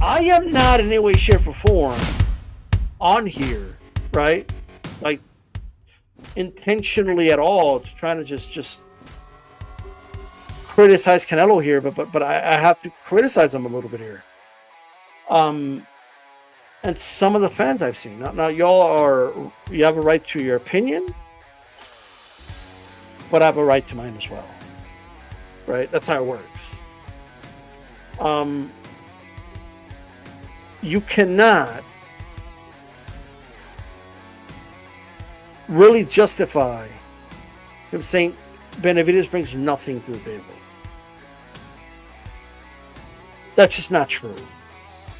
I am not in any way, shape, or form on here, right? Like intentionally at all, trying to just criticize Canelo here, but I have to criticize him a little bit here. And some of the fans I've seen. Now you have a right to your opinion, but I have a right to mine as well. Right? That's how it works. You cannot really justify him saying Benavidez brings nothing to the table. That's just not true.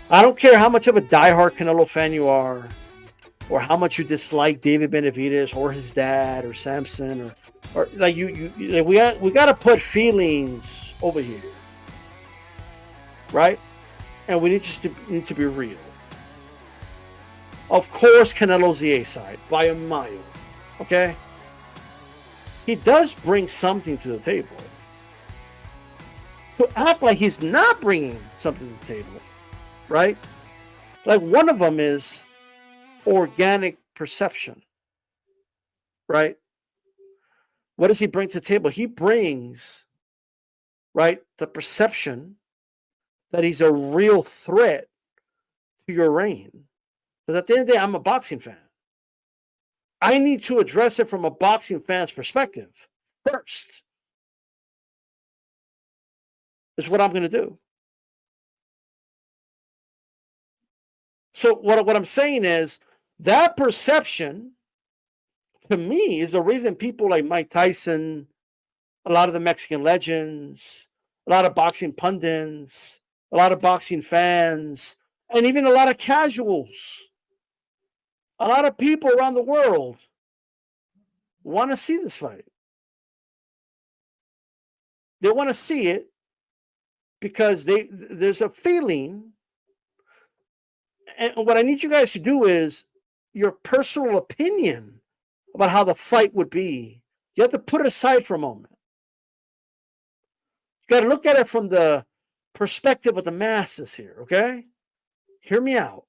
I don't care how much of a diehard Canelo fan you are, or how much you dislike David Benavidez or his dad or Samson, or like we got to put feelings over here, right? And we need to be real. Of course, Canelo's the A side by a mile. Okay, he does bring something to the table. To act like he's not bringing something to the table, right? Like one of them is organic perception, right? What does he bring to the table? He brings, right, the perception that he's a real threat to your reign. Because at the end of the day, I'm a boxing fan. I need to address it from a boxing fan's perspective first. Is what I'm going to do. So what I'm saying is that perception, to me, is the reason people like Mike Tyson, a lot of the Mexican legends, a lot of boxing pundits, a lot of boxing fans, and even a lot of casuals, a lot of people around the world want to see this fight. They want to see it because there's a feeling. And what I need you guys to do is your personal opinion about how the fight would be. You have to put it aside for a moment. You got to look at it from the perspective of the masses here, okay? Hear me out.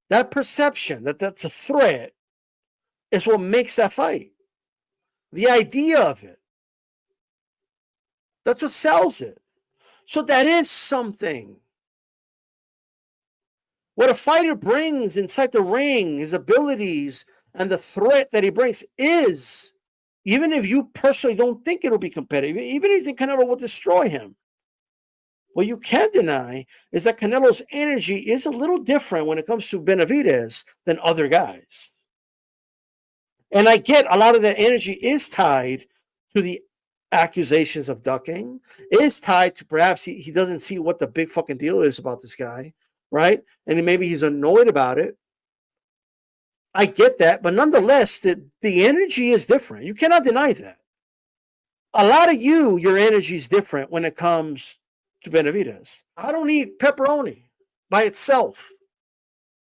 That perception that that's a threat is what makes that fight. The idea of it. That's what sells it. So that is something. What a fighter brings inside the ring, his abilities, and the threat that he brings is, even if you personally don't think it'll be competitive, even if you think Canelo will destroy him, what you can't deny is that Canelo's energy is a little different when it comes to Benavidez than other guys. And I get a lot of that energy is tied to the accusations of ducking, is tied to perhaps he doesn't see what the big fucking deal is about this guy, right? And maybe he's annoyed about it. I get that, but nonetheless, the energy is different. You cannot deny that. A lot of your energy is different when it comes to Benavidez. I don't eat pepperoni by itself.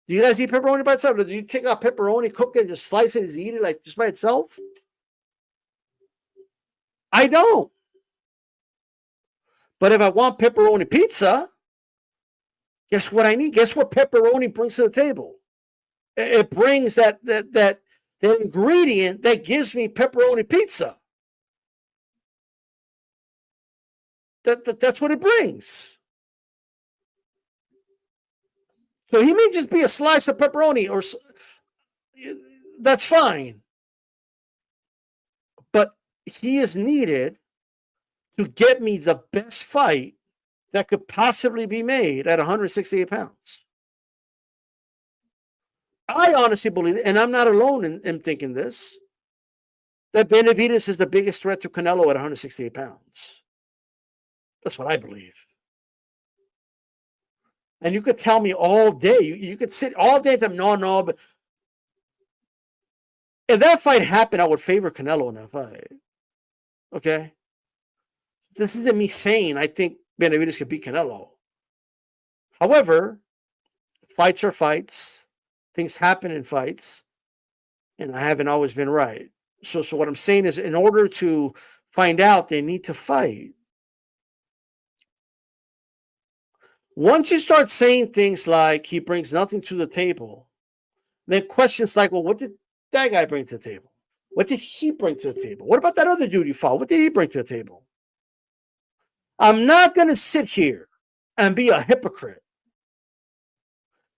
Do you guys eat pepperoni by itself? Do you take out pepperoni, cook it, just slice it, and eat it like just by itself? I don't. But if I want pepperoni pizza, guess what I need? Guess what pepperoni brings to the table? It brings that ingredient that gives me pepperoni pizza. That's what it brings. So he may just be a slice of pepperoni, or that's fine. But he is needed to get me the best fight that could possibly be made at 168 pounds. I honestly believe, and I'm not alone in thinking this, that Benavidez is the biggest threat to Canelo at 168 pounds. That's what I believe. And you could tell me all day, you could sit all day and say, no, but if that fight happened, I would favor Canelo in that fight. Okay? This isn't me saying I think Benavidez could beat Canelo. However, fights are fights. Things happen in fights. And I haven't always been right. So what I'm saying is, in order to find out, they need to fight. Once you start saying things like he brings nothing to the table, then questions like, well, what did that guy bring to the table? What did he bring to the table? What about that other dude you fought? What did he bring to the table? I'm not going to sit here and be a hypocrite.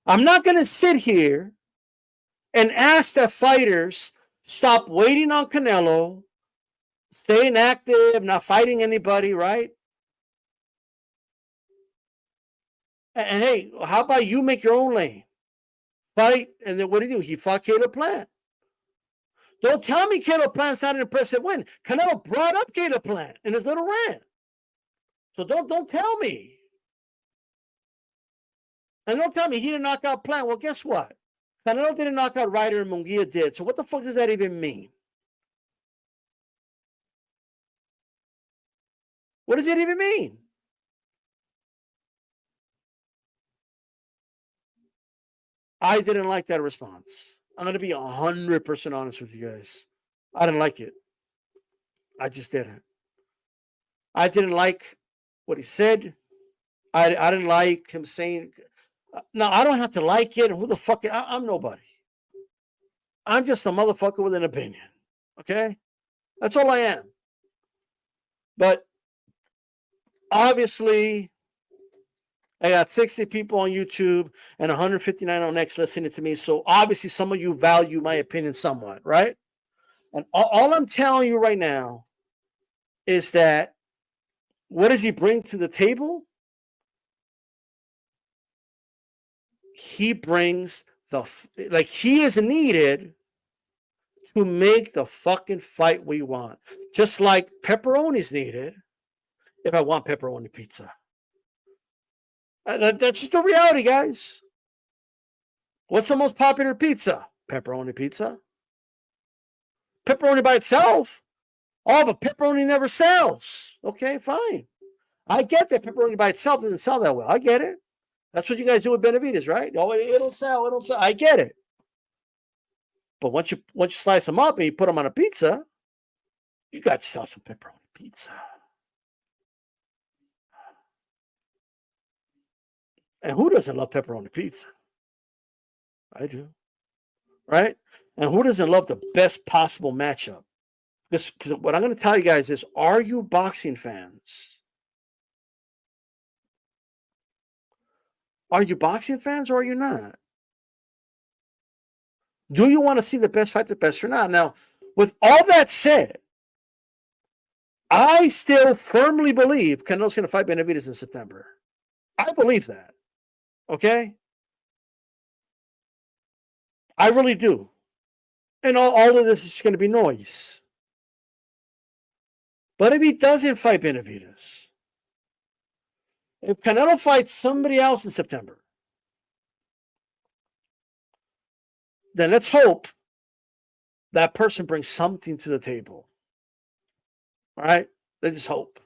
I'm not going to sit here and ask that fighters stop waiting on Canelo, staying active, not fighting anybody, right? And hey, how about you make your own lane? Fight, and then what did he do? He fought Caleb Plant. Don't tell me Caleb Plant's not an impressive win. Canelo brought up Caleb Plant in his little rant. So don't tell me. And don't tell me he didn't knock out Plant. Well, guess what? Canelo didn't knock out Ryder and Munguia did. So what the fuck does that even mean? What does it even mean? I didn't like that response. I'm going to be 100% honest with you guys. I didn't like it. I just didn't. I didn't like what he said. I didn't like him saying, no, I don't have to like it. Who the fuck? I'm nobody. I'm just a motherfucker with an opinion. Okay? That's all I am. But obviously, I got 60 people on YouTube and 159 on X listening to me. So obviously, some of you value my opinion somewhat, right? And all I'm telling you right now is that what does he bring to the table? He brings he is needed to make the fucking fight we want. Just like pepperoni's needed if I want pepperoni pizza. That's just the reality, guys. What's the most popular pizza? Pepperoni pizza. Pepperoni by itself? Oh, but pepperoni never sells. Okay, fine. I get that pepperoni by itself doesn't sell that well. I get it. That's what you guys do with Benavidez, right? Oh, it'll sell. I get it. But once you slice them up and you put them on a pizza, you got yourself some pepperoni pizza. And who doesn't love pepperoni pizza? I do. Right? And who doesn't love the best possible matchup? Because what I'm going to tell you guys is, are you boxing fans? Are you boxing fans or are you not? Do you want to see the best fight the best or not? Now, with all that said, I still firmly believe Canelo's going to fight Benavidez in September. I believe that. Okay? I really do. And all of this is going to be noise. But if he doesn't fight Benavidez, if Canelo fights somebody else in September, then let's hope that person brings something to the table. All right? Let's just hope.